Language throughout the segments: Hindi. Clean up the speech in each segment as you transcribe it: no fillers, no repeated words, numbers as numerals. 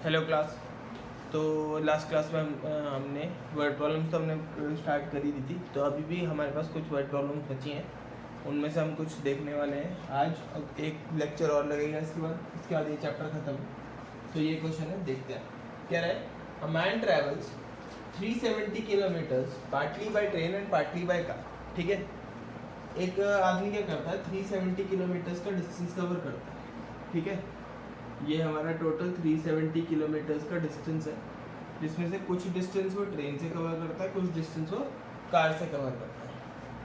Hello class. तो लास्ट क्लास में हमने वर्ड प्रॉब्लम्स तो हमने स्टार्ट कर ही दी थी, तो अभी भी हमारे पास कुछ वर्ड प्रॉब्लम्स बची हैं, उनमें से हम कुछ देखने वाले हैं आज। अब एक लेक्चर और लगेगा इसके बाद ये चैप्टर खत्म। तो ये क्वेश्चन है, देखते हैं क्या रहा है। A man travels 370 kilometres partly by train and partly by car. ठीक है, एक आदमी क्या करता है, 370 किलोमीटर्स का डिस्टेंस कवर करता है। ठीक है, ये हमारा टोटल 370 किलोमीटर्स का डिस्टेंस है, जिसमें से कुछ डिस्टेंस वो ट्रेन से कवर करता है, कुछ डिस्टेंस वो कार से कवर करता है।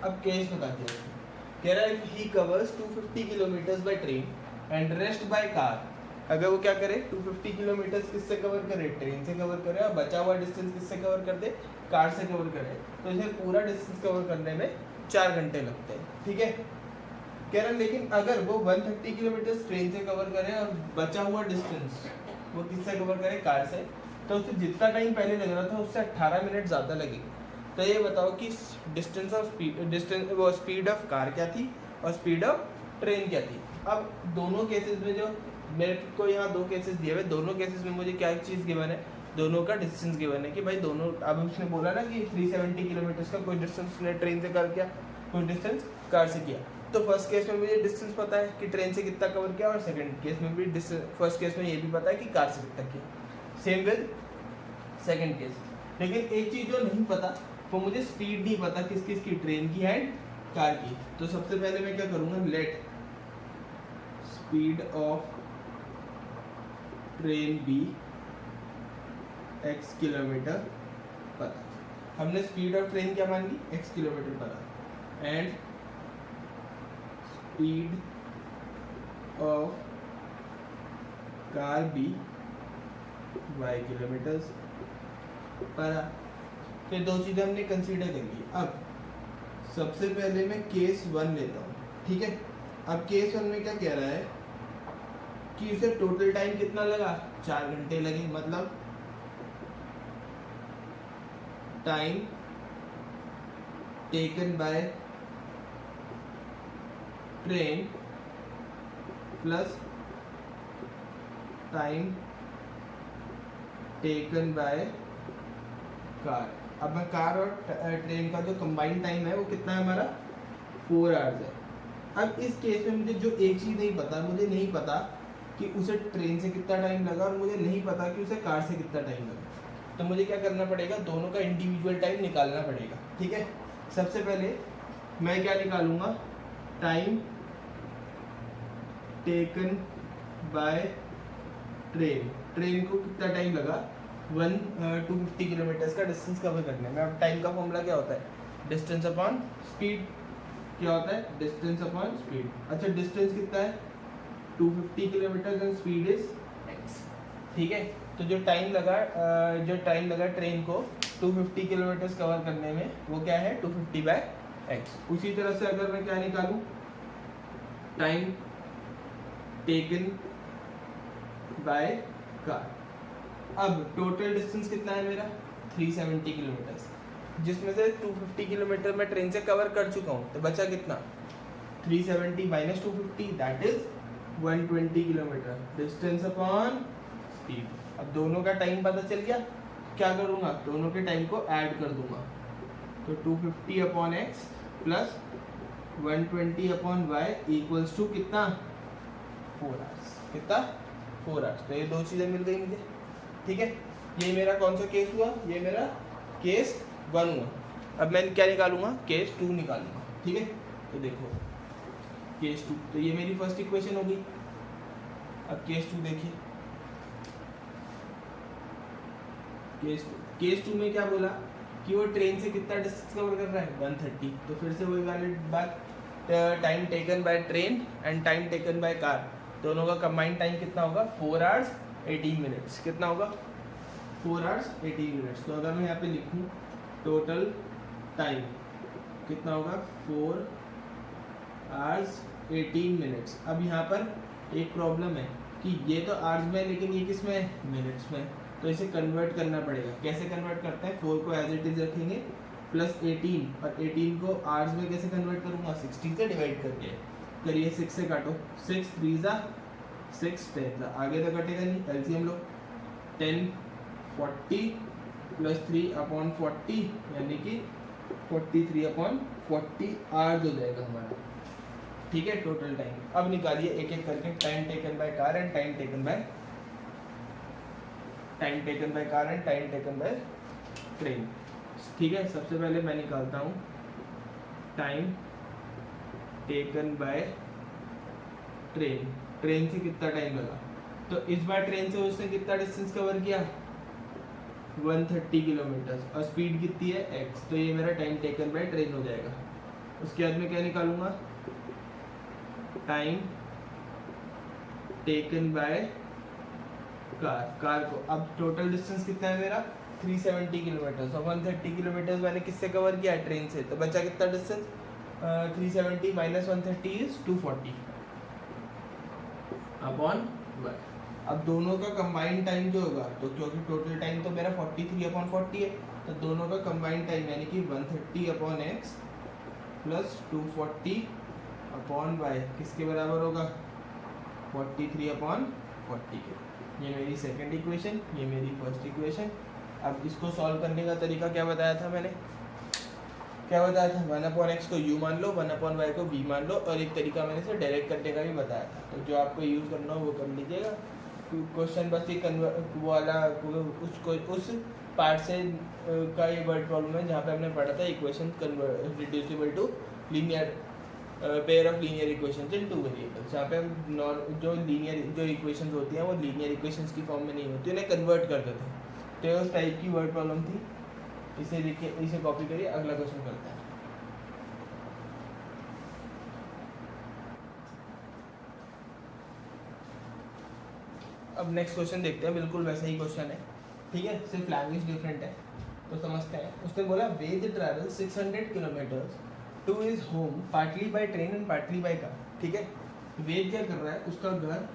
अब केस बता दिया, कह रहा है if he covers 250 kilometres by train and rest by car. अगर वो क्या करे, 250 किलोमीटर्स किससे कवर करे, ट्रेन से कवर करे, और बचा हुआ डिस्टेंस किससे कवर कर दे, कार से कवर करे, तो इसे पूरा डिस्टेंस कवर करने में 4 घंटे लगते हैं। ठीक है, कह रहा है लेकिन अगर वो 130 किलोमीटर ट्रेन से कवर करे और बचा हुआ डिस्टेंस वो किससे कवर करे, कार से, तो उससे जितना टाइम पहले लग रहा था उससे 18 मिनट ज़्यादा लगेगा। तो ये बताओ कि डिस्टेंस वो स्पीड ऑफ कार क्या थी और स्पीड ऑफ ट्रेन क्या थी। अब दोनों केसेस में जो मेरे को यहाँ दो केसेस दिए हुए, दोनों केसेस में मुझे क्या चीज़ गिवन है, दोनों का डिस्टेंस गिवन है कि भाई दोनों। अब उसने बोला ना कि 370 किलोमीटर का कोई डिस्टेंस ट्रेन से कर किया, कोई डिस्टेंस कार से किया। तो फर्स्ट केस में मुझे डिस्टेंस पता है कि ट्रेन से कितना कवर किया, और सेकंड केस में भी फर्स्ट केस में ये भी पता है कि कार से कितना किया। Same with second case. लेकिन एक चीज जो नहीं पता, वो मुझे स्पीड नहीं पता किस किस की, ट्रेन की एंड कार की। तो सबसे पहले मैं क्या करूंगा, let speed of train be x kilometre पता। हमने स्पीड ऑफ ट्रेन क्या मान ली, x किलोमीटर पता, and speed of car be y kilometres per. तो दो चीज़ें हमने कंसीडर कर ली। अब सबसे पहले मैं केस 1 लेता हूँ। ठीक है, अब केस 1 में क्या कह रहा है कि इसे टोटल टाइम कितना लगा, 4 घंटे लगे। मतलब time taken by train plus time taken by car. अब मैं कार और ट्रेन का जो कंबाइंड टाइम है वो कितना है हमारा, 4 आवर्स है। अब इस केस में मुझे जो एक चीज़ नहीं पता, मुझे नहीं पता कि उसे ट्रेन से कितना टाइम लगा, और मुझे नहीं पता कि उसे कार से कितना टाइम लगा। तो मुझे क्या करना पड़ेगा, दोनों का इंडिविजुअल टाइम निकालना पड़ेगा। ठीक है, सबसे पहले मैं क्या निकालूंगा, time taken by train. Train को कितना टाइम लगा, 250 किलोमीटर्स का डिस्टेंस कवर करने में। अब टाइम का फॉर्मूला क्या होता है, डिस्टेंस अपॉन स्पीड। क्या होता है, डिस्टेंस अपॉन स्पीड। अच्छा, डिस्टेंस कितना है, 250 kilometre and speed is x। ठीक है, तो जो टाइम लगा ट्रेन को 250 किलोमीटर कवर करने में, वो क्या है, 250 बाय x। उसी तरह से अगर मैं क्या निकालूं, टाइम टेकन बाय कार। अब टोटल डिस्टेंस कितना है मेरा, 370 किलोमीटर, जिसमें से 250 किलोमीटर मैं ट्रेन से कवर कर चुका हूँ। तो बचा कितना, 370 minus 250, that is 120 kilometre. Distance upon speed. अब दोनों का टाइम पता चल गया, क्या करूँगा, दोनों के टाइम को ऐड कर दूंगा। तो 250 upon x plus 120 upon y equals to कितना, 4 आवर्स। कितना, 4 आवर्स। तो ये दो चीज़ें मिल गई मुझे। ठीक है, ये मेरा कौन सा केस हुआ, ये मेरा केस 1 हुआ। अब मैं क्या निकालूंगा, केस 2 निकालूंगा। ठीक है, तो देखो केस 2, तो ये मेरी फर्स्ट इक्वेशन हो गई। अब केस 2 देखिए, केस 2 में क्या बोला कि वो ट्रेन से कितना डिस्टेंस कवर कर रहा है, 130। तो फिर से वही वाली बात, time taken by train and time taken by car, दोनों का कंबाइंड टाइम कितना होगा, 4 आवर्स 18 मिनट्स। कितना होगा, 4 आवर्स 18 मिनट्स। तो अगर मैं यहाँ पे लिखूँ टोटल टाइम कितना होगा, 4 आवर्स 18 मिनट्स। अब यहाँ पर एक प्रॉब्लम है कि ये तो आवर्स में, लेकिन ये किस में, मिनट्स में। तो इसे कन्वर्ट करना पड़ेगा। कैसे कन्वर्ट करते हैं, 4 को एज इट इज रखेंगे प्लस 18, और 18 को आवर्स में कैसे कन्वर्ट करूँगा, 60 से डिवाइड करके। करिए, 6 से काटो, 6 3 जा 6 10 जा, आगे तो कटेगा नहीं, एलसीएम लो। 1040 प्लस 3/40 यानी कि 43/40 आवर्स हो जाएगा हमारा। ठीक है, टोटल टाइम। अब निकालिए एक एक करके time taken by car and time taken by train. ठीक है, सबसे पहले मैं निकालता हूँ time taken by train. Train से कितना टाइम लगा, तो इस बार ट्रेन से उसने कितना डिस्टेंस कवर किया 130 किलोमीटर और स्पीड कितनी है x, तो ये मेरा टाइम टेकन बाय ट्रेन हो जाएगा। उसके बाद में क्या निकालूंगा टाइम टेकन बाय कार को। अब टोटल डिस्टेंस कितना है मेरा 370 किलोमीटर और 130 किलोमीटर मैंने किससे कवर किया ट्रेन से, तो बचा कितना डिस्टेंस 370 माइनस 130 इज 240 अपॉन 1। अब दोनों का कंबाइंड टाइम जो होगा, तो क्योंकि टोटल टाइम तो मेरा 43/40 है, तो दोनों का कंबाइंड टाइम यानी कि 130/x प्लस 240/y किसके बराबर होगा 43/40 के। ये मेरी सेकंड इक्वेशन, ये मेरी फर्स्ट इक्वेशन। अब इसको सॉल्व करने का तरीका क्या बताया था मैंने, क्या बताया था 1/x को u मान लो, 1/y को v मान लो, और एक तरीका मैंने इसे डायरेक्ट करने का भी बताया था। तो जो आपको यूज़ करना हो वो कर लीजिएगा। क्वेश्चन बस ये वो वाला उसको उस पार्ट से का ये वर्ड प्रॉब्लम है जहाँ पे हमने पढ़ा था equation reducible to linear pair of linear equations in two variables, जहाँ पे हम जो इक्वेशंस होती हैं वो लीनियर इक्वेशंस की फॉर्म में नहीं होती, उन्हें कन्वर्ट कर देते हैं। तो उस टाइप की वर्ड प्रॉब्लम थी। इसे देखिए, इसे कॉपी करिए, अगला क्वेश्चन करते हैं। अब नेक्स्ट क्वेश्चन देखते हैं, बिल्कुल वैसा ही क्वेश्चन है। ठीक है, सिर्फ लैंग्वेज डिफरेंट है, तो समझते हैं। उसने बोला Ved travel 600 kilometres to his home partly by train and partly by car. ठीक है, वेद क्या कर रहा है, उसका घर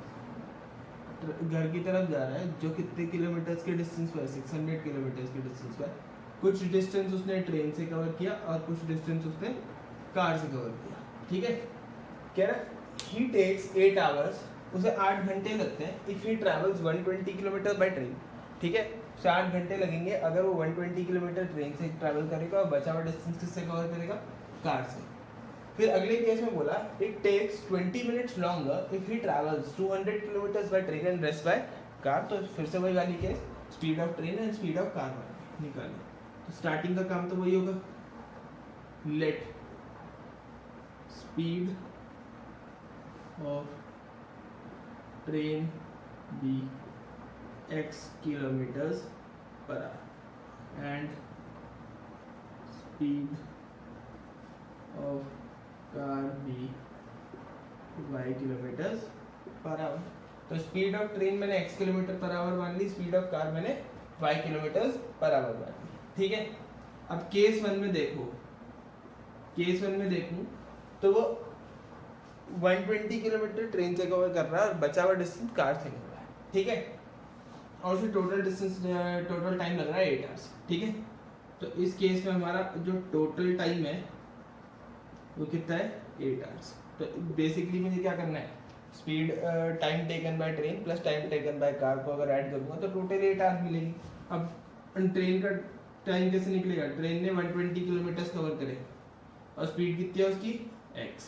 की तरफ जा रहा है, जो कितने किलोमीटर्स के डिस्टेंस पर, 600 किलोमीटर्स के डिस्टेंस पर। कुछ डिस्टेंस उसने ट्रेन से कवर किया और कुछ डिस्टेंस उसने कार से कवर किया। ठीक है, कह रहा है ही टेक्स 8 आवर्स, उसे 8 घंटे लगते हैं if he travels 120 kilometre by train. ठीक है, उसे 8 घंटे लगेंगे अगर वो 120 किलोमीटर ट्रेन से ट्रैवल करेगा और बचा हुआ डिस्टेंस किससे कवर करेगा, कार से। फिर अगले केस में बोला it takes 20 minutes longer if he travels 200 kilometres by train and rest by car. तो फिर से वही वाली case, speed of train and speed of car निकालें। तो स्टार्टिंग का काम तो वही होगा, let speed of train be x kilometers per hour and speed of car be y kilometers per hour। तो स्पीड ऑफ ट्रेन मैंने x किलोमीटर पर आवर मान ली, स्पीड ऑफ कार मैंने y किलोमीटर पर आवर मान ली। ठीक है, अब केस 1 में देखो, केस 1 में देखूं तो वो 120 किलोमीटर ट्रेन से कवर कर रहा है और बचा हुआ डिस्टेंस कार से कर रहा है। ठीक है, और उसे टोटल टाइम लग रहा है 8 आवर्स। ठीक है, तो इस केस में हमारा जो टोटल टाइम है वो कितना है 8 आवर्स। तो बेसिकली मुझे क्या करना है, speed time taken by train plus time taken by car को अगर ऐड करूँगा तो टोटल 8 आवर्स मिलेगी। अब ट्रेन का टाइम कैसे निकलेगा, ट्रेन ने 120 किलोमीटर्स कवर करे और स्पीड कितनी है उसकी x,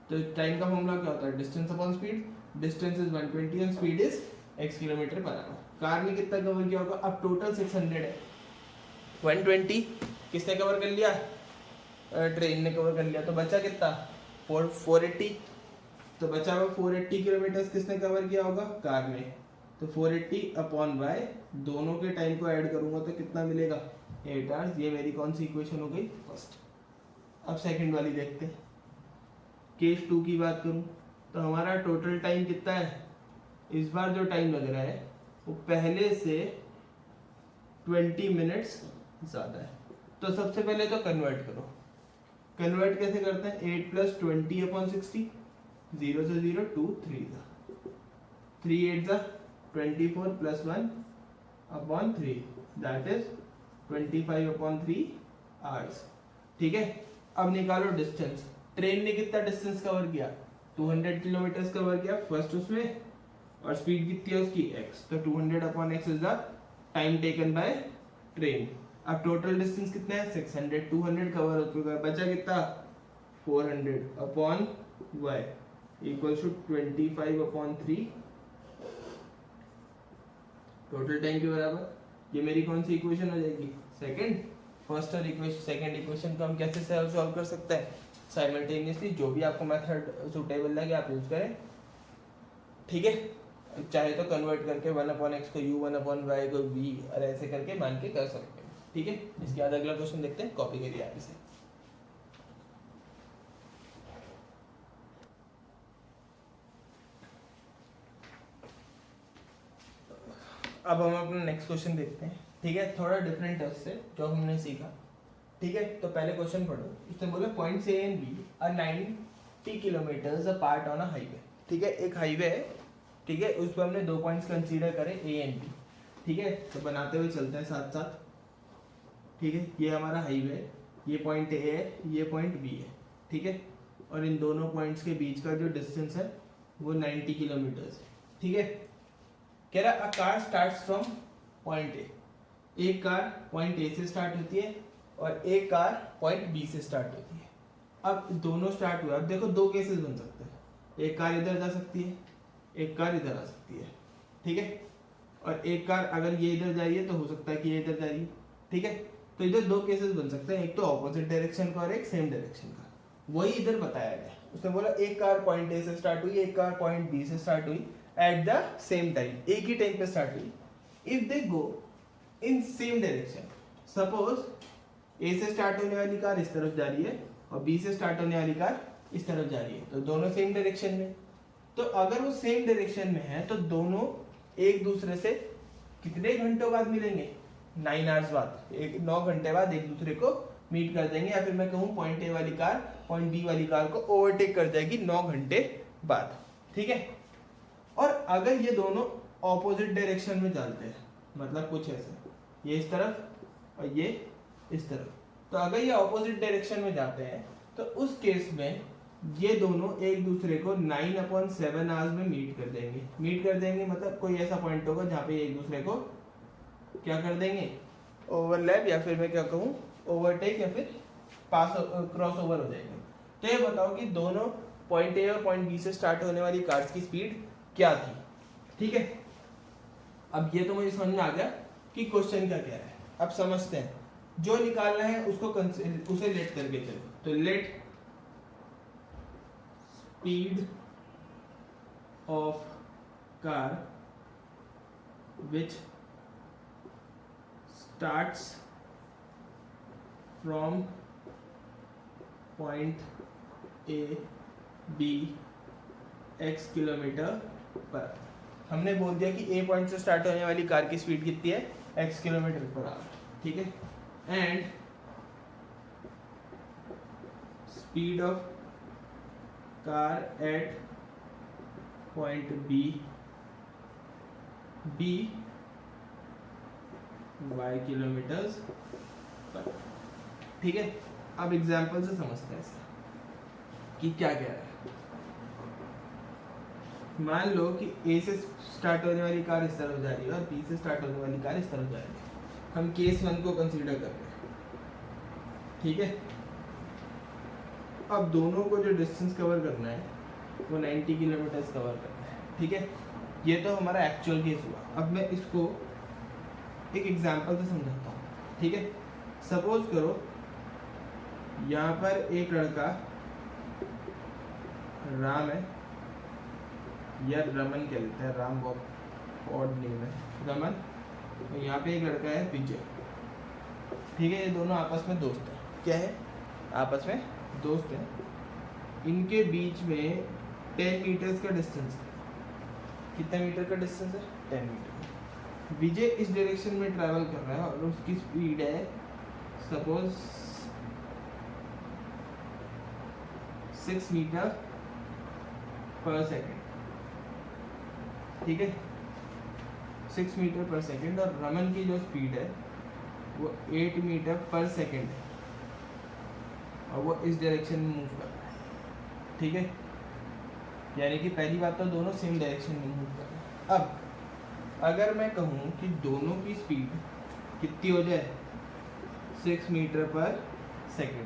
तो टाइम का फॉर्मूला क्या होता है distance upon speed. Distance is 120 and speed is x kilometre per hour. Car ने कितना कवर किया होगा, अब टोटल 600 है, 120 किसने कवर कर लिया, ट्रेन ने कवर कर लिया, तो बचा कितना 480। तो बचा हुआ 480 किलोमीटर किसने कवर किया होगा, कार ने। तो 480/y, दोनों के टाइम को ऐड करूंगा तो कितना मिलेगा 8 आवर्स। ये मेरी कौन सी इक्वेशन हो गई, फर्स्ट। अब सेकंड वाली देखते हैं। केस 2 की बात करूं तो हमारा टोटल टाइम कितना है, इस बार जो टाइम लग रहा है वो पहले से 20 मिनट्स ज़्यादा है। तो सबसे पहले तो कन्वर्ट करो। कन्वर्ट कैसे करते हैं, 8 + 20/60, 0 से 0 2 3 3 8 24 + 1/3, दैट इज 25/3 आवर्स। ठीक है, अब निकालो डिस्टेंस। ट्रेन ने कितना डिस्टेंस कवर किया, 200 किलोमीटर कवर किया फर्स्ट उसमें, और स्पीड कितनी है उसकी x, तो 200/x is the time taken by train. अब टोटल डिस्टेंस कितना है 600, 200 कवर हो चुका है, बचा कितना 400/y equals to 25/3 total time के बराबर। ये मेरी कौन सी इक्वेशन हो जाएगी सेकंड। फर्स्ट और इक्वेशन सेकंड इक्वेशन को हम कैसे सॉल्व कर सकते हैं साइमल्टेनियसली, जो भी आपको मेथड सुटेबल लगे आप यूज करें, ठीक है। चाहे तो कन्वर्ट करके 1/x को u 1/y को v और ऐसे करके मान के कर सकते हैं, ठीक है। इसके बाद अगला क्वेश्चन देखते हैं, कॉपी करिए आगे से। अब हम अपना नेक्स्ट क्वेश्चन देखते हैं, ठीक है। थोड़ा डिफरेंट है उससे जो हमने सीखा, ठीक है। तो पहले क्वेश्चन पढ़ो। उसने बोला points a and b are 90 kilometres apart on a highway, ठीक है। एक हाईवे है, ठीक है, उस पर हमने 2 पॉइंट्स कंसीडर करें ए एंड बी, ठीक है। तो बनाते हुए चलते हैं साथ साथ, ठीक है। ये हमारा हाईवे है, ये पॉइंट ए है, ये पॉइंट बी है, ठीक है। और इन दोनों पॉइंट्स के बीच का जो डिस्टेंस है वो 90 किलोमीटर्स है, ठीक है। कह रहा a car starts from point ए, एक कार पॉइंट ए से स्टार्ट होती है और एक कार पॉइंट बी से स्टार्ट होती है। अब दोनों स्टार्ट हुए, अब देखो 2 केसेस बन सकते हैं, एक कार इधर जा सकती है, एक कार इधर आ सकती है, ठीक है। और एक कार अगर ये इधर जा रही है तो हो सकता है कि ये इधर जा रही है, ठीक है। तो इधर 2 केसेस बन सकते हैं, एक तो ऑपोजिट डायरेक्शन का और एक सेम डायरेक्शन का। वही इधर बताया गया, उसने बोला एक कार पॉइंट ए से स्टार्ट हुई, एक कार पॉइंट बी से स्टार्ट हुई एट द सेम टाइम, एक ही टाइम पे स्टार्ट हुई। If they go in same direction, suppose A से स्टार्ट होने वाली कार इस तरफ जा रही है और बी से स्टार्ट होने वाली कार इस तरफ जा रही है, तो दोनों सेम डायरेक्शन में। तो अगर वो सेम डायरेक्शन में है तो दोनों एक दूसरे से कितने घंटों बाद मिलेंगे, 9 आवर्स बाद, 9 घंटे बाद एक दूसरे को मीट कर देंगे। या फिर मैं कहूँ पॉइंट ए वाली कार पॉइंट बी वाली कार को ओवरटेक कर जाएगी 9 घंटे बाद, ठीक है। और अगर ये दोनों ऑपोजिट डायरेक्शन में चलते हैं, मतलब कुछ ऐसे, ये इस तरफ और ये इस तरफ, तो अगर ये ऑपोजिट डायरेक्शन में जाते हैं तो उस केस में ये दोनों एक दूसरे को 9/7 आवर्स में मीट कर देंगे। मीट कर देंगे मतलब कोई ऐसा पॉइंट होगा जहाँ पे एक दूसरे को क्या कर देंगे, ओवरलैप, या फिर मैं क्या कहूँ ओवरटेक, या फिर पास क्रॉस ओवर हो जाएंगे। तो ये बताओ कि दोनों पॉइंट ए और पॉइंट बी से स्टार्ट होने वाली कार्स की स्पीड क्या थी, ठीक है। अब ये तो मुझे समझ में आ गया कि क्वेश्चन क्या कह रहा है। अब समझते हैं, जो निकालना है उसको उसे लेट करके चलो। तो let speed of car which starts from point a be x kilometre per. हमने बोल दिया कि ए पॉइंट से स्टार्ट होने वाली कार की स्पीड कितनी है x किलोमीटर पर आवर, ठीक है। And speed of car at point b y kilometres per, ठीक है। अब एग्जाम्पल से समझते हैं इसका कि क्या कह रहा है। मान लो कि ए से स्टार्ट होने वाली कार इस तरफ जा रही है और बी से स्टार्ट होने वाली कार इस तरफ जा रही है। हम केस 1 को कंसीडर कर रहे हैं, ठीक है। अब दोनों को जो डिस्टेंस कवर करना है वो 90 किलोमीटर्स कवर करना है, ठीक है। ये तो हमारा एक्चुअल केस हुआ। अब मैं इसको एक एग्जांपल से समझाता हूँ, ठीक है। सपोज करो यहाँ पर एक लड़का राम है, या रमन कह लेते हैं, राम बहुत ऑड नेम है, रमन। तो यहाँ पे एक लड़का है विजय, ठीक है। ये दोनों आपस में दोस्त हैं, क्या है आपस में दोस्त हैं। इनके बीच में 10 मीटर्स का डिस्टेंस है। कितने मीटर का डिस्टेंस है 10 मीटर। विजय इस डायरेक्शन में ट्रैवल कर रहा है और उसकी स्पीड है सपोज 6 मीटर पर सेकेंड, ठीक है, 6 मीटर पर सेकेंड। और रमन की जो स्पीड है वो 8 मीटर पर सेकेंड है और वो इस डायरेक्शन में मूव कर रहा है, ठीक है। यानी कि पहली बात तो दोनों सेम डायरेक्शन में मूव कर रहे हैं, अब अगर मैं कहूँ कि दोनों की स्पीड कितनी हो जाए 6 मीटर पर सेकेंड,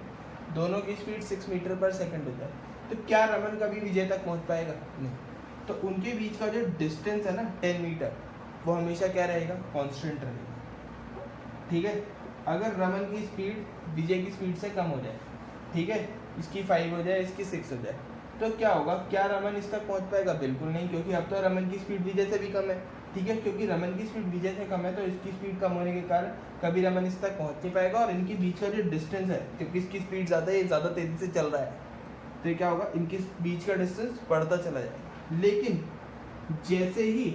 दोनों की स्पीड 6 मीटर पर सेकेंड हो जाए, तो क्या रमन कभी विजय तक पहुँच पाएगा? नहीं। तो उनके बीच का जो डिस्टेंस है ना 10 मीटर, वो हमेशा क्या रहेगा? कांस्टेंट रहेगा। ठीक है, अगर रमन की स्पीड विजय की स्पीड से कम हो जाए, ठीक है, इसकी 5 हो जाए, इसकी 6 हो जाए, तो क्या होगा? क्या रमन इस तक पहुंच पाएगा? बिल्कुल नहीं, क्योंकि अब तो रमन की स्पीड विजय से भी कम है। ठीक है, क्योंकि रमन की स्पीड विजय से कम है, तो इसकी स्पीड कम होने के कारण कभी रमन इस तक पहुंच नहीं पाएगा। और इनके बीच का जो डिस्टेंस है, क्योंकि इसकी स्पीड ज़्यादा है, ये ज़्यादा तेज़ी से चल रहा है, तो ये क्या होगा? इनके बीच का डिस्टेंस बढ़ता चला जाएगा। लेकिन जैसे ही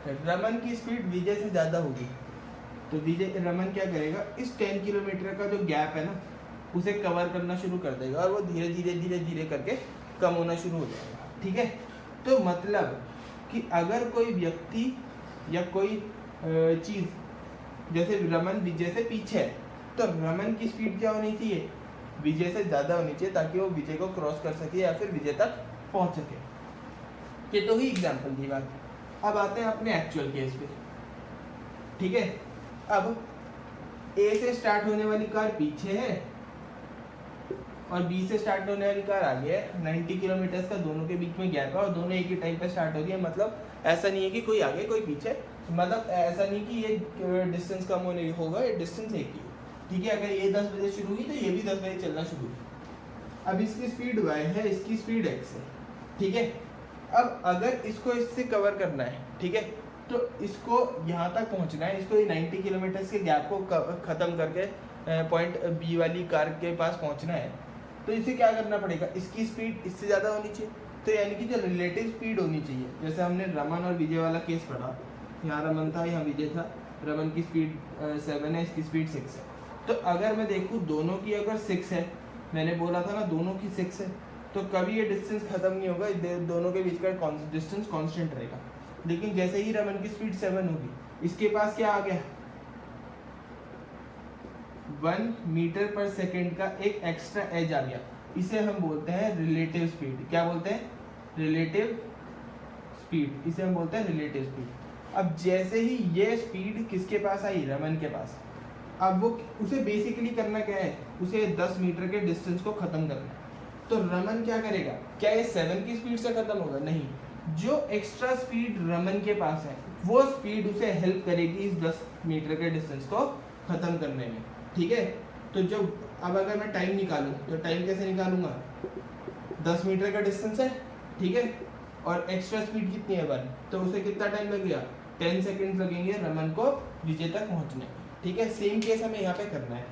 रमन की स्पीड विजय से ज़्यादा होगी, तो रमन क्या करेगा? इस 10 किलोमीटर का जो गैप है ना, उसे कवर करना शुरू कर देगा, और वो धीरे धीरे धीरे धीरे करके कम होना शुरू हो जाएगा। ठीक है, तो मतलब कि अगर कोई व्यक्ति या कोई चीज़ जैसे रमन विजय से पीछे है, तो रमन की स्पीड क्या होनी चाहिए? विजय से ज़्यादा होनी चाहिए, ताकि वो विजय को क्रॉस कर सके या फिर विजय तक पहुंच सके। ये तो ही एग्जाम्पल थी बात। अब आते हैं अपने एक्चुअल केस पे। ठीक है, अब ए से स्टार्ट होने वाली कार पीछे है और बी से स्टार्ट होने वाली कार आगे है। 90 किलोमीटर का दोनों के बीच में गैप है और दोनों एक ही टाइम पे स्टार्ट हो रही है। मतलब ऐसा नहीं है कि कोई आगे कोई पीछे, मतलब ऐसा नहीं कि ये डिस्टेंस कम होने होगा, ये डिस्टेंस एक ही। ठीक है, अगर ये 10 बजे शुरू हुई तो ये भी 10 बजे चलना शुरू हुई। अब इसकी स्पीड y है, इसकी स्पीड x है। ठीक है, अब अगर इसको इससे कवर करना है, ठीक है, तो इसको यहाँ तक पहुँचना है, इसको 90 किलोमीटर के गैप को ख़त्म करके पॉइंट बी वाली कार के पास पहुँचना है, तो इसे क्या करना पड़ेगा? इसकी स्पीड इससे ज़्यादा होनी चाहिए। तो यानी कि जो रिलेटिव स्पीड होनी चाहिए, जैसे हमने रमन और विजय वाला केस पढ़ा, यहाँ रमन था, यहाँ विजय था, रमन की स्पीड 7 है, इसकी स्पीड 6 है। तो अगर मैं देखूँ दोनों की अगर 6 है, मैंने बोला था ना दोनों की 6 है, तो कभी ये डिस्टेंस खत्म नहीं होगा, दोनों के बीच का डिस्टेंस कांस्टेंट रहेगा। लेकिन जैसे ही रमन की स्पीड 7 होगी, इसके पास क्या आ गया? 1 मीटर पर सेकेंड का एक एक्स्ट्रा एज आ गया। इसे हम बोलते हैं रिलेटिव स्पीड। क्या बोलते हैं? Relative speed. इसे हम बोलते हैं रिलेटिव स्पीड। अब जैसे ही ये स्पीड किसके पास आई? रमन के पास। अब वो उसे बेसिकली करना क्या है? उसे 10 मीटर के डिस्टेंस को खत्म करना है। तो रमन क्या करेगा? क्या ये 7 की स्पीड से खत्म होगा? नहीं, जो एक्स्ट्रा स्पीड रमन के पास है वो स्पीड उसे हेल्प करेगी इस 10 मीटर के डिस्टेंस को खत्म करने में। ठीक है, तो जो अब अगर मैं टाइम निकालूं तो टाइम कैसे निकालूंगा? 10 मीटर का डिस्टेंस है, ठीक है, और एक्स्ट्रा स्पीड कितनी है 1, तो उसे कितना टाइम लगेगा? 10 सेकेंड लगेंगे रमन को विजय तक पहुंचने। ठीक है, सेम केस हमें यहाँ पे करना है।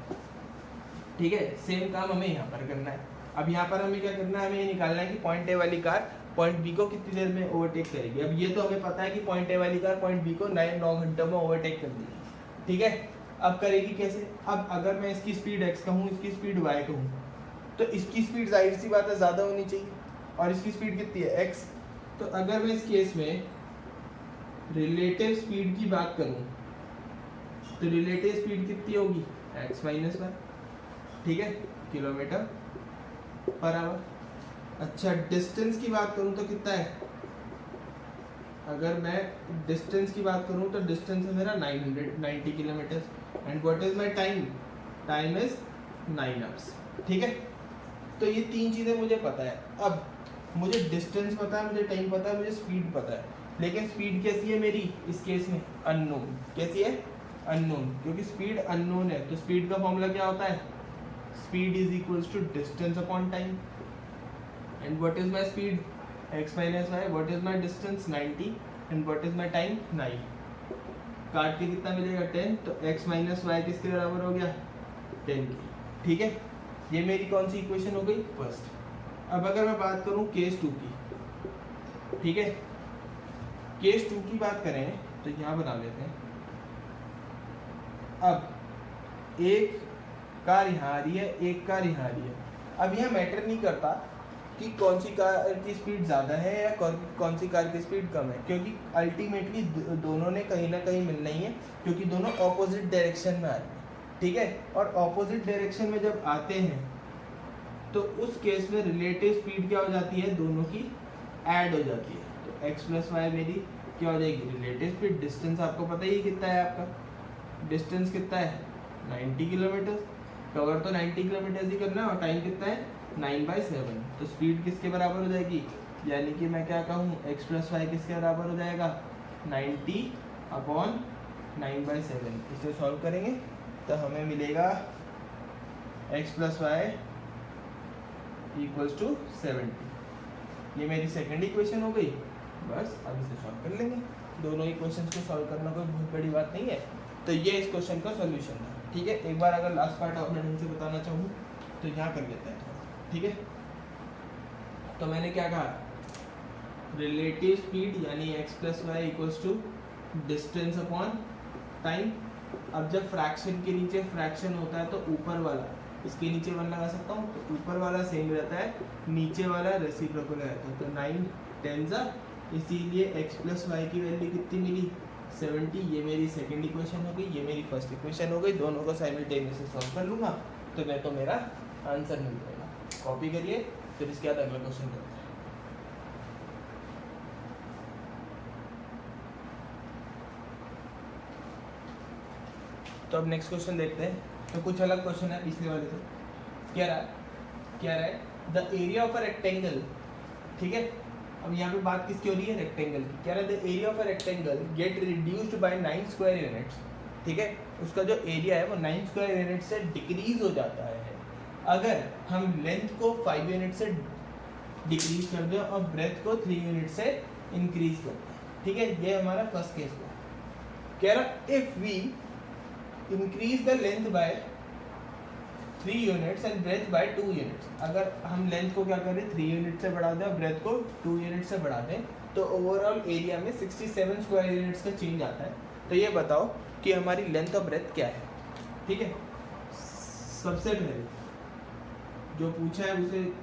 ठीक है, सेम काम हमें यहाँ पर करना है। अब यहाँ पर हमें क्या करना है? हमें ये निकालना है कि पॉइंट ए वाली कार पॉइंट बी को कितनी देर में ओवरटेक करेगी। अब ये तो हमें पता है कि पॉइंट ए वाली कार पॉइंट बी को 9 घंटों में ओवरटेक कर देगी। ठीक है, अब करेगी कैसे? अब अगर मैं इसकी स्पीड x कहूँ, इसकी स्पीड y कहूँ, तो इसकी स्पीड जाहिर सी बात है ज़्यादा होनी चाहिए, और इसकी स्पीड कितनी है? x। तो अगर मैं इस केस में रिलेटिव स्पीड की बात करूँ तो रिलेटिव स्पीड कितनी होगी? x minus y। ठीक है, किलोमीटर पर आवर। अच्छा, डिस्टेंस की बात करूँ तो कितना है? अगर मैं डिस्टेंस की बात करूँ तो डिस्टेंस है मेरा 990 kilometre. And what is my time? Time is 9 hours. ठीक है, तो ये 3 चीज़ें मुझे पता है। अब मुझे डिस्टेंस पता है, मुझे टाइम पता है, मुझे स्पीड पता है, लेकिन स्पीड कैसी है मेरी इस केस में? अननोन। कैसी है? अननोन। क्योंकि स्पीड अननोन है, तो स्पीड का फॉर्मूला क्या होता है? Speed is equals to distance upon time. And what is my speed? x minus y. What is my distance? 90। And what is my time? 9। काट के कितना मिलेगा? 10। तो x माइनस वाई किसके बराबर हो गया? 10 की। ठीक है, ये मेरी कौन सी इक्वेशन हो गई? फर्स्ट। अब अगर मैं बात करूं केस 2 की, ठीक है, केस 2 की बात करें तो यहाँ बना लेते हैं। अब एक कार यहाँ आ रही है, एक कार यहाँ आ रही है। अब यह मैटर नहीं करता कि कौन सी कार की स्पीड ज़्यादा है या कौन सी कार की स्पीड कम है, क्योंकि अल्टीमेटली दोनों ने कहीं ना कहीं मिलना ही है, क्योंकि दोनों ऑपोजिट डायरेक्शन में आ रहे हैं। ठीक है, और ऑपोजिट डायरेक्शन में जब आते हैं तो उस केस में रिलेटिव स्पीड क्या हो जाती है? दोनों की ऐड हो जाती है। तो x प्लस वाई मेरी क्या हो जाएगी रिलेटिव स्पीड। डिस्टेंस आपको पता ही कितना है, आपका डिस्टेंस कितना है 90 किलोमीटर, कवर तो 90 किलोमीटर ही करना है और टाइम कितना है 9/7। तो स्पीड किसके बराबर हो जाएगी, यानी कि मैं क्या कहूँ x + y किसके बराबर हो जाएगा 90/9/7। इसे सॉल्व करेंगे तो हमें मिलेगा x + y = 70। ये मेरी सेकंड इक्वेशन हो गई। बस अब इसे सॉल्व कर लेंगे। दोनों इक्वेशंस को सॉल्व करना कोई बहुत बड़ी बात नहीं है। तो ये इस क्वेश्चन का सॉल्यूशन था। ठीक है, एक बार अगर लास्ट पार्ट अपने ढंग से बताना चाहूँ तो यहाँ कर लेते हैं थोड़ा। ठीक है, तो मैंने क्या कहा, रिलेटिव स्पीड यानी x + y = distance upon time. अब जब फ्रैक्शन के नीचे फ्रैक्शन होता है तो ऊपर वाला इसके नीचे 1 लगा सकता हूँ, तो ऊपर वाला सेम रहता है, नीचे वाला रेसिप्रोकल रहता है। तो 9 10 इसीलिए x + y की वैल्यू कितनी मिली 70। ये मेरी सेकंड इक्वेशन हो गई, ये मेरी फर्स्ट इक्वेशन हो गई। दोनों को साइमल्टेनियसली सॉल्व कर लूँगा तो मैं तो मेरा आंसर मिल जाएगा। कॉपी करिए, फिर इसके बाद अगला क्वेश्चन करते हैं। तो अब नेक्स्ट क्वेश्चन देखते हैं। तो कुछ अलग क्वेश्चन है पिछले वाले से। क्या रहा है the area of a rectangle. ठीक है, अब यहाँ पे बात किसकी हो रही है, रेक्टेंगल की। क्या रहा है the area of a rectangle gate reduced by 9 square units. ठीक है, उसका जो एरिया है वो 9 स्क्वायर यूनिट से डिक्रीज हो जाता है अगर हम लेंथ को 5 यूनिट से डिक्रीज कर दें और ब्रेथ को 3 यूनिट से इंक्रीज कर दें। ठीक है, ये हमारा फर्स्ट केस हुआ। कह रहा if we increase the length by 3 units and breadth by 2 units. अगर हम लेंथ को क्या करें 3 यूनिट से बढ़ा दें और ब्रेथ को 2 यूनिट से बढ़ा दें तो ओवरऑल एरिया में 67 स्क्वायर यूनिट्स का चेंज आता है। तो ये बताओ कि हमारी लेंथ और ब्रेथ क्या है। ठीक है, सबसे पहले जो पूछा है उसे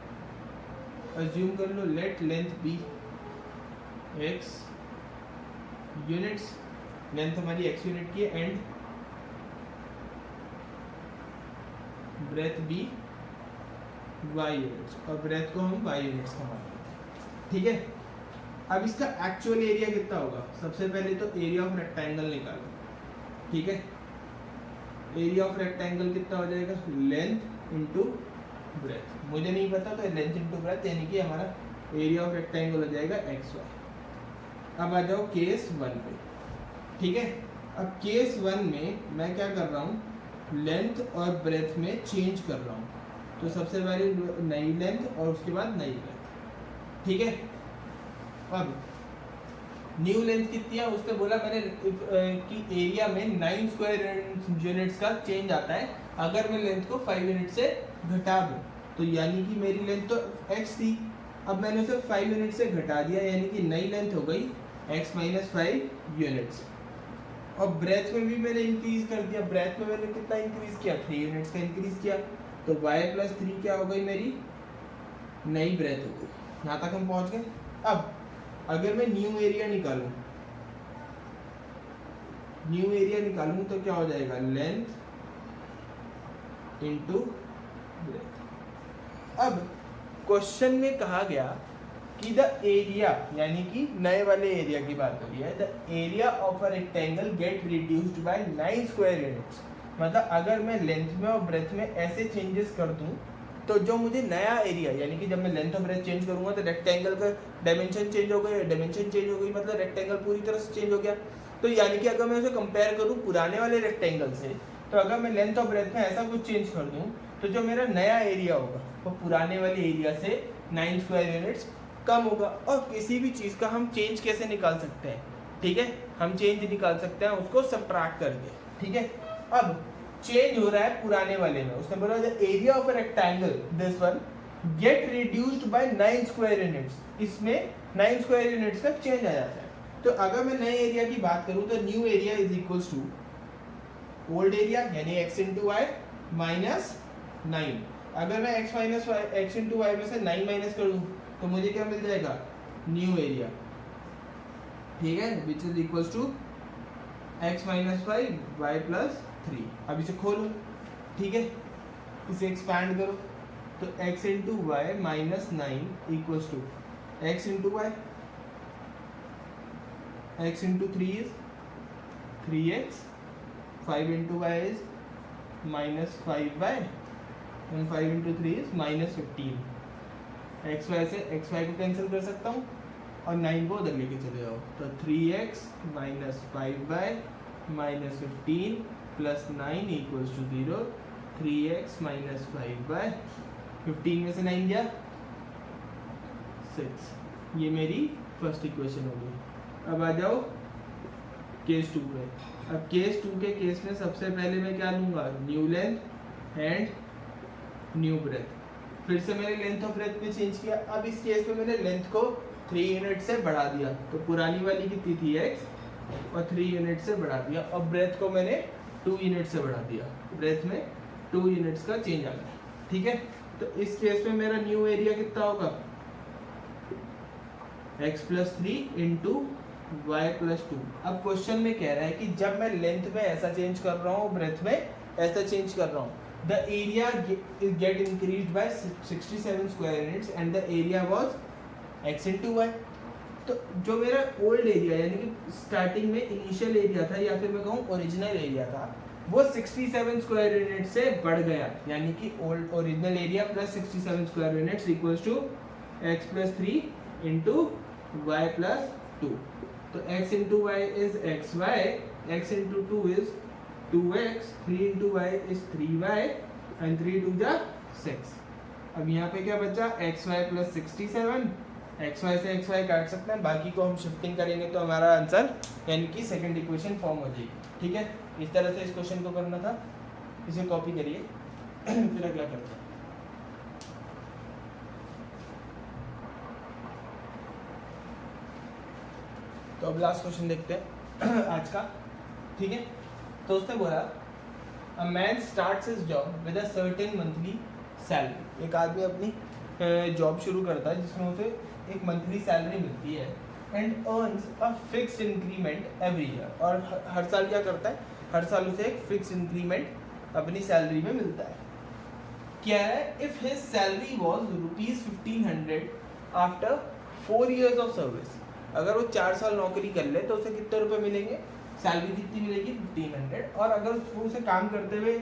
अज्यूम कर लो, let length be x units, length हमारी x यूनिट की है, and breadth be y units, और ब्रेथ को हम y यूनिट्स का मानते हैं। ठीक है, अब इसका एक्चुअल एरिया कितना होगा, सबसे पहले तो एरिया ऑफ रेक्टेंगल निकालो। ठीक है, एरिया ऑफ रेक्टेंगल कितना हो जाएगा, लेंथ इंटू ब्रेथ। मुझे नहीं पता तो लेंथ इंटू ब्रेथ, यानी कि हमारा एरिया ऑफ रेक्टेंगल हो जाएगा xy। अब आ जाओ केस 1 पे। ठीक है, अब केस 1 में मैं क्या कर रहा हूँ, लेंथ और ब्रेथ में चेंज कर रहा हूँ। तो सबसे पहले नई लेंथ और उसके बाद नई ब्रेथ। ठीक है, अब न्यू लेंथ कितनी है उसने बोला मैंने कि एरिया में 9 स्क्वायर यूनिट्स का चेंज आता है अगर मैं लेंथ को 5 यूनिट से घटा दूँ। तो यानी कि मेरी लेंथ तो x थी, अब मैंने उसे 5 यूनिट से घटा दिया, यानी कि नई लेंथ हो गई x - 5 यूनिट्स। और ब्रेथ में भी मैंने इंक्रीज कर दिया, ब्रेथ में मैंने कितना इंक्रीज किया 3 यूनिट्स का इंक्रीज किया। तो y + 3 क्या हो गई, मेरी नई ब्रेथ हो गई। यहाँ तक हम पहुँच गए। अब अगर मैं न्यू एरिया निकालूं तो क्या हो जाएगा, लेंथ इंटू ब्रेथ। अब क्वेश्चन में कहा गया कि द एरिया, यानी कि नए वाले एरिया की बात हो रही है, the area of a rectangle gate reduced by 9 square units. मतलब अगर मैं लेंथ में और ब्रेथ में ऐसे चेंजेस कर दूं तो जो मुझे नया एरिया, यानी कि जब मैं लेंथ और ब्रेथ चेंज करूंगा तो रेक्टेंगल का डायमेंशन चेंज हो गया, डायमेंशन चेंज हो गई मतलब रेक्टेंगल पूरी तरह से चेंज हो गया। तो यानी कि अगर मैं उसे कंपेयर करूं पुराने वाले रेक्टेंगल से, तो अगर मैं लेंथ और ब्रेथ में ऐसा कुछ चेंज कर दूं तो जो मेरा नया एरिया होगा वो पुराने वाले एरिया से 9 स्क्वायर यूनिट्स कम होगा। और किसी भी चीज़ का हम चेंज कैसे निकाल सकते हैं, ठीक है, हम चेंज निकाल सकते हैं उसको सबट्रैक्ट करके। ठीक है, अब चेंज हो रहा है पुराने वाले में, उसने बोला the area of a rectangle this one get reduced by 9 square units. इसमें 9 स्क्वायर यूनिट्स का चेंज आ जाता है। तो अगर मैं नए एरिया की बात करूं तो new area is equals to old area, यानी x इंटू वाई माइनस 9। अगर मैं x इंटू वाई में से 9 माइनस कर दूं तो मुझे क्या मिल जाएगा, न्यू एरिया। ठीक है, which is equals to x - 5 y + 3। अब इसे खोलो, ठीक है, इसे एक्सपैंड करो तो x into y minus 9 equals to x into y x into 3 is 3x, 5 into y is minus 5y, and 5 into 3 is minus 15. X Y से एक्स वाई को कैंसिल कर सकता हूँ और 9 को उधर लेके चले जाओ, तो 3x minus 5y minus 15 plus 9 equals to 0. 3x minus 5y, 15 में से 9 गया 6. ये मेरी फर्स्ट इक्वेशन होगी. अब आ जाओ केस 2 पे. अब केस 2 के केस में सबसे पहले मैं क्या लूँगा, new length and new breadth. फिर से मैंने लेंथ और ब्रेथ में चेंज किया. अब इस केस में मैंने लेंथ को 3 यूनिट से बढ़ा दिया, तो पुरानी वाली कितनी थी x और 3 यूनिट से बढ़ा दिया, और ब्रेथ को मैंने 2 यूनिट से बढ़ा दिया. ब्रेथ में 2 यूनिट्स का चेंज आ गया. ठीक है, तो इस केस में मेरा न्यू एरिया कितना होगा, x plus 3 into y plus 2. अब क्वेश्चन में कह रहा है कि जब मैं लेंथ में ऐसा चेंज कर रहा हूँ, ब्रेथ में ऐसा चेंज कर रहा हूँ, the area is get increased by 67 square units and the area was x into y. तो जो मेरा ओल्ड एरिया यानी कि स्टार्टिंग में इनिशियल एरिया था, या फिर मैं कहूँ ओरिजिनल एरिया था, वो 67 स्क्वायर यूनिट से बढ़ गया, यानी कि old original area plus 67 square units equals to x plus 3 into y plus 2. तो x into y is xy, x into 2 is 2x, 3 into y is 3y and 3 2 जा 6. अब यहाँ पे क्या बचा, xy plus 67. xy से xy काट सकते हैं, बाकी को हम शिफ्टिंग करेंगे तो हमारा आंसर यानी कि सेकंड इक्वेशन फॉर्म हो जाएगी. ठीक है, इस तरह से इस क्वेश्चन को करना था. इसे कॉपी करिए. फिर अगला करते हैं. तो अब लास्ट क्वेश्चन देखते हैं आज का. ठीक है, तो उसने बोला a man starts his job with a certain monthly salary. एक आदमी अपनी जॉब शुरू करता है जिसमें उसे एक मंथली सैलरी मिलती है, and earns a fixed increment every year. और हर साल क्या करता है, हर साल उसे एक फिक्स्ड इंक्रीमेंट अपनी सैलरी में मिलता है. क्या है, if his salary was ₹1500 after 4 years of service. अगर वो 4 साल नौकरी कर ले तो उसे कितने रुपए मिलेंगे, सैलरी कितनी मिलेगी 1500. और अगर उसे काम करते हुए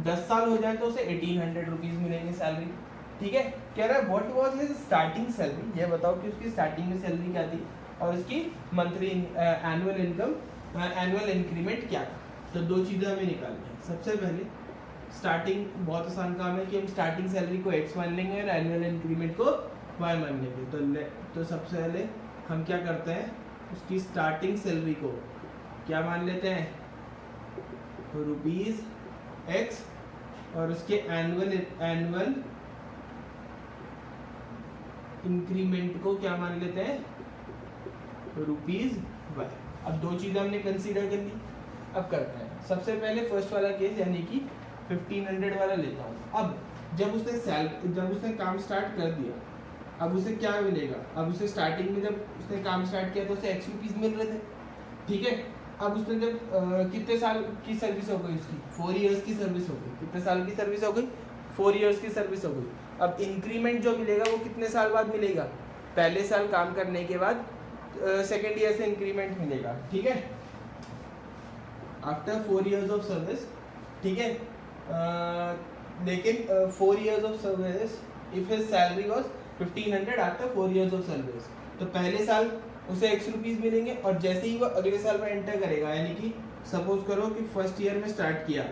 10 साल हो जाए तो उसे 1800 रुपीज मिलेंगे सैलरी. ठीक है, कह रहा है what was his starting salary. ये बताओ कि उसकी स्टार्टिंग में सैलरी क्या थी और उसकी monthly annual income annual increment क्या था. तो दो चीज़ें हमें निकालनी है. सबसे पहले स्टार्टिंग, बहुत आसान काम है कि हम स्टार्टिंग सैलरी को x मान लेंगे और एनुअल इंक्रीमेंट को y मान लेंगे. तो सबसे पहले हम क्या करते हैं, उसकी स्टार्टिंग सैलरी को क्या मान लेते हैं, ₹x, और उसके एनुअल इंक्रीमेंट को क्या मान लेते हैं, ₹y. अब दो चीजें हमने कंसीडर कर ली. अब करते हैं सबसे पहले फर्स्ट वाला केस यानी कि 1500 वाला लेता हूँ. अब जब उसने काम स्टार्ट कर दिया, अब उसे क्या मिलेगा, अब उसे स्टार्टिंग में जब उसने काम स्टार्ट किया तो उसे x रुपीज मिल रहे थे. ठीक है, अब उसने जब कितने साल की सर्विस हो गई उसकी, 4 इयर्स की सर्विस हो गई. कितने साल की सर्विस हो गई, 4 इयर्स की सर्विस हो गई. अब इंक्रीमेंट जो मिलेगा वो कितने साल बाद मिलेगा, पहले साल काम करने के बाद सेकेंड ईयर से इंक्रीमेंट मिलेगा. ठीक है, आफ्टर 4 इयर्स ऑफ सर्विस. ठीक है, लेकिन 4 years of service if his salary was 1500 after 4 years of service, तो पहले साल उसे x रुपीज मिलेंगे, और जैसे ही वो अगले साल में एंटर करेगा, यानी कि सपोज करो कि फर्स्ट ईयर में स्टार्ट किया.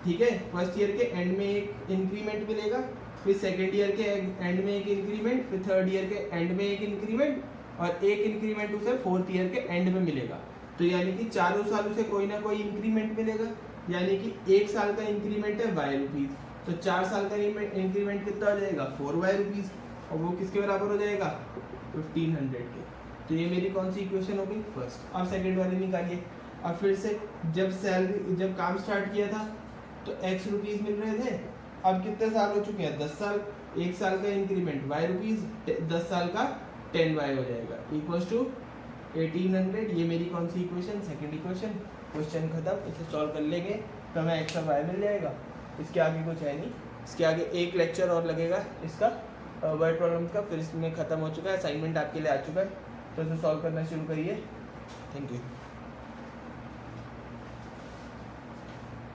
ठीक है, फर्स्ट ईयर के एंड में एक इंक्रीमेंट मिलेगा, फिर सेकेंड ईयर के एंड में एक इंक्रीमेंट, फिर थर्ड ईयर के एंड में एक इंक्रीमेंट, और एक इंक्रीमेंट उसे फोर्थ ईयर के एंड में मिलेगा. तो यानी कि चारों साल उसे कोई ना कोई इंक्रीमेंट मिलेगा, यानी कि एक साल का इंक्रीमेंट है y रुपीज, तो 4 साल का इंक्रीमेंट कितना हो जाएगा, 4y रुपीज, और वो किसके बराबर हो जाएगा, 1500 के. तो ये मेरी कौन सी इक्वेशन हो गई, फर्स्ट. अब सेकंड वाली निकालिए. अब फिर से जब काम स्टार्ट किया था तो x रुपीज मिल रहे थे. अब कितने साल हो चुके हैं, 10 साल. एक साल का इंक्रीमेंट y रुपीज, 10 साल का 10y हो जाएगा, इक्वल्स टू 1800. ये मेरी कौन सी इक्वेशन, सेकंड इक्वेशन. क्वेश्चन खत्म. इसे सॉल्व कर लेंगे तो हमें x और y मिल जाएगा. इसके आगे कुछ है नहीं, इसके आगे एक लेक्चर और लगेगा इसका वर्ड प्रॉब्लम का, फिर इसमें खत्म हो चुका है. असाइनमेंट आपके लिए आ चुका है, तो इसे सॉल्व करना शुरू करिए. Thank you.